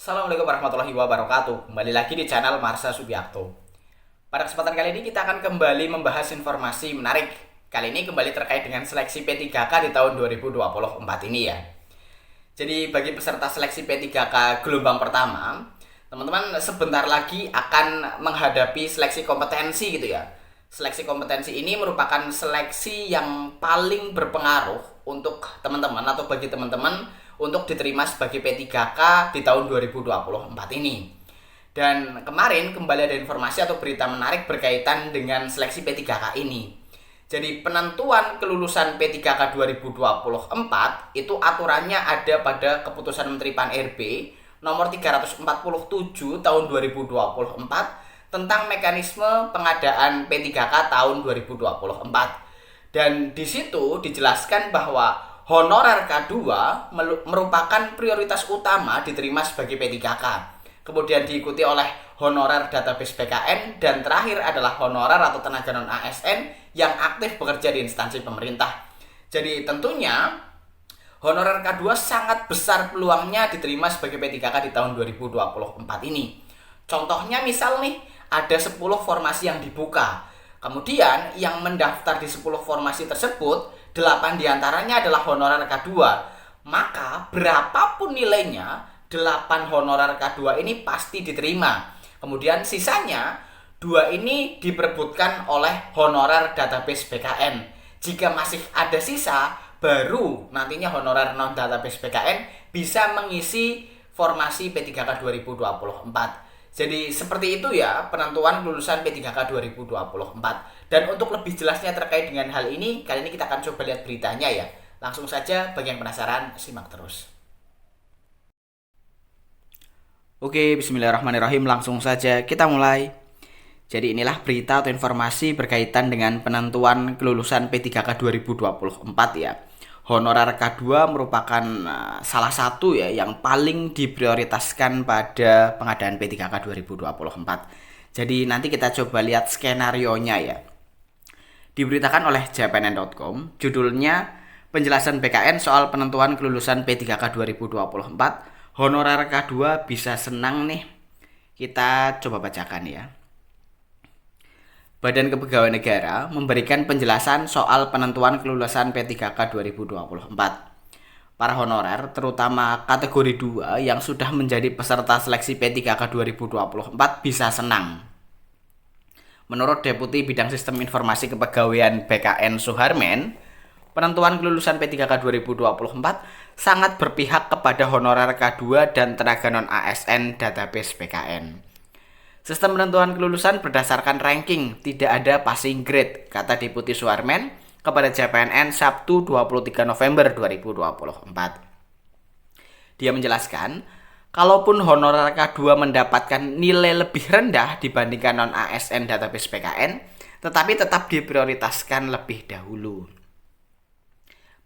Assalamualaikum warahmatullahi wabarakatuh. Kembali lagi di channel Marsha Subiakto. Pada kesempatan kali ini kita akan kembali membahas informasi menarik. Kali ini kembali terkait dengan seleksi P3K di tahun 2024 ini ya. Jadi bagi peserta seleksi P3K gelombang pertama, teman-teman sebentar lagi akan menghadapi seleksi kompetensi gitu ya. Seleksi kompetensi ini merupakan seleksi yang paling berpengaruh untuk teman-teman atau bagi teman-teman untuk diterima sebagai P3K di tahun 2024 ini. Dan kemarin kembali ada informasi atau berita menarik berkaitan dengan seleksi P3K ini. Jadi penentuan kelulusan P3K 2024 itu aturannya ada pada Keputusan Menteri Pan-RB nomor 347 tahun 2024 tentang mekanisme pengadaan P3K tahun 2024. Dan di situ dijelaskan bahwa honorer K2 merupakan prioritas utama diterima sebagai P3K. Kemudian diikuti oleh honorer database BKN dan terakhir adalah honorer atau tenaga non ASN yang aktif bekerja di instansi pemerintah. Jadi tentunya honorer K2 sangat besar peluangnya diterima sebagai P3K di tahun 2024 ini. Contohnya misal nih ada 10 formasi yang dibuka. Kemudian yang mendaftar di 10 formasi tersebut 8 diantaranya adalah honorer K2. Maka berapapun nilainya 8 honorer K2 ini pasti diterima. Kemudian sisanya 2 ini diperebutkan oleh honorer database BKN. Jika masih ada sisa, baru nantinya honorer non database BKN bisa mengisi formasi P3K 2024. Jadi seperti itu ya penentuan kelulusan P3K 2024. Dan untuk lebih jelasnya terkait dengan hal ini, kali ini kita akan coba lihat beritanya ya. Langsung saja bagi yang penasaran, simak terus. Oke, bismillahirrahmanirrahim. Langsung saja kita mulai. Jadi inilah berita atau informasi berkaitan dengan penentuan kelulusan P3K 2024 ya. Honorer K2 merupakan salah satu ya yang paling diprioritaskan pada pengadaan P3K 2024. Jadi nanti kita coba lihat skenarionya ya. Diberitakan oleh jpnn.com, judulnya penjelasan BKN soal penentuan kelulusan P3K 2024. Honorer K2 bisa senang nih. Kita coba bacakan ya. Badan Kepegawaian Negara memberikan penjelasan soal penentuan kelulusan P3K 2024. Para honorer, terutama kategori 2 yang sudah menjadi peserta seleksi P3K 2024 bisa senang. Menurut Deputi Bidang Sistem Informasi Kepegawaian BKN Suharmen, penentuan kelulusan P3K 2024 sangat berpihak kepada honorer K2 dan tenaga non ASN database BKN. Sistem penentuan kelulusan berdasarkan ranking, tidak ada passing grade, kata Deputi Suharmen kepada JPNN Sabtu 23 November 2024. Dia menjelaskan, kalaupun honorer K2 mendapatkan nilai lebih rendah dibandingkan non-ASN database PKN, tetapi tetap diprioritaskan lebih dahulu.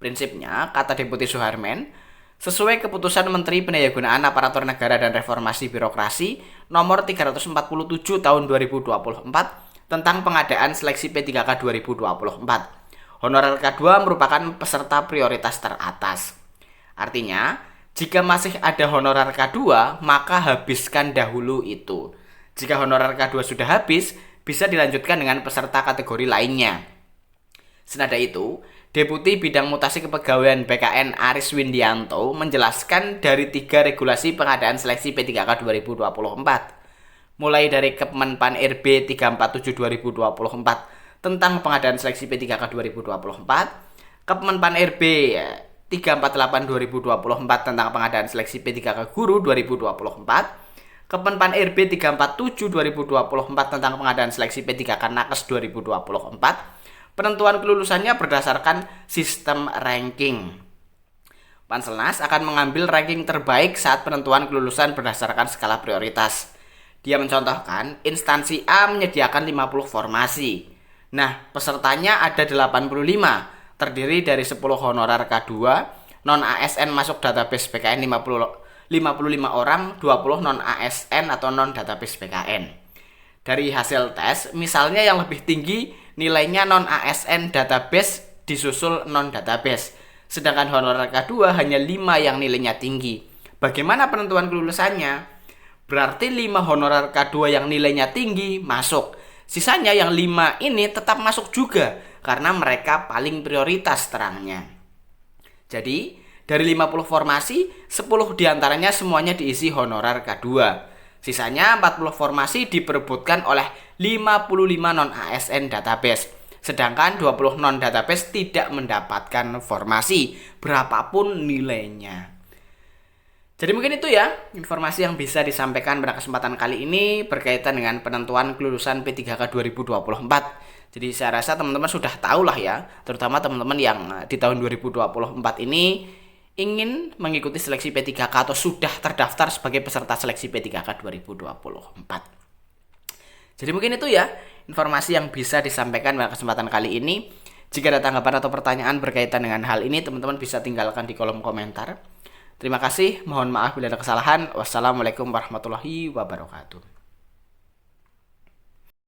Prinsipnya, kata Deputi Suharmen, sesuai keputusan Menteri Pendayagunaan Aparatur Negara dan Reformasi Birokrasi nomor 347 tahun 2024 tentang pengadaan seleksi P3K 2024. Honorer K2 merupakan peserta prioritas teratas. Artinya, jika masih ada honorer K2, maka habiskan dahulu itu. Jika honorer K2 sudah habis, bisa dilanjutkan dengan peserta kategori lainnya. Senada itu, Deputi Bidang Mutasi Kepegawaian BKN Aris Windianto menjelaskan dari 3 regulasi pengadaan seleksi P3K 2024. Mulai dari Kepmen Pan-RB 347 2024 tentang pengadaan seleksi P3K 2024, Kepmen Pan-RB 348 2024 tentang pengadaan seleksi P3K Guru 2024, Kepmen Pan-RB 347 2024 tentang pengadaan seleksi P3K Nakes 2024. Penentuan kelulusannya berdasarkan sistem ranking. Panselnas akan mengambil ranking terbaik saat penentuan kelulusan berdasarkan skala prioritas. Dia mencontohkan, instansi A menyediakan 50 formasi. Nah, pesertanya ada 85, terdiri dari 10 honorer K2, non-ASN masuk database BKN 55 orang, 20 non-ASN atau non-database BKN. Dari hasil tes, misalnya yang lebih tinggi nilainya non-ASN database disusul non-database. Sedangkan honorer K2 hanya 5 yang nilainya tinggi. Bagaimana penentuan kelulusannya? Berarti 5 honorer K2 yang nilainya tinggi masuk. Sisanya yang 5 ini tetap masuk juga karena mereka paling prioritas terangnya. Jadi, dari 50 formasi, 10 diantaranya semuanya diisi honorer K2. Sisanya 40 formasi diperebutkan oleh 55 non-ASN database. Sedangkan 20 non-database tidak mendapatkan formasi, berapapun nilainya. Jadi mungkin itu ya informasi yang bisa disampaikan pada kesempatan kali ini berkaitan dengan penentuan kelulusan P3K 2024. Jadi saya rasa teman-teman sudah tahu lah ya, terutama teman-teman yang di tahun 2024 ini ingin mengikuti seleksi P3K atau sudah terdaftar sebagai peserta seleksi P3K 2024. Jadi mungkin itu ya informasi yang bisa disampaikan pada kesempatan kali ini. Jika ada tanggapan atau pertanyaan berkaitan dengan hal ini, teman-teman bisa tinggalkan di kolom komentar. Terima kasih, mohon maaf bila ada kesalahan. Wassalamualaikum warahmatullahi wabarakatuh.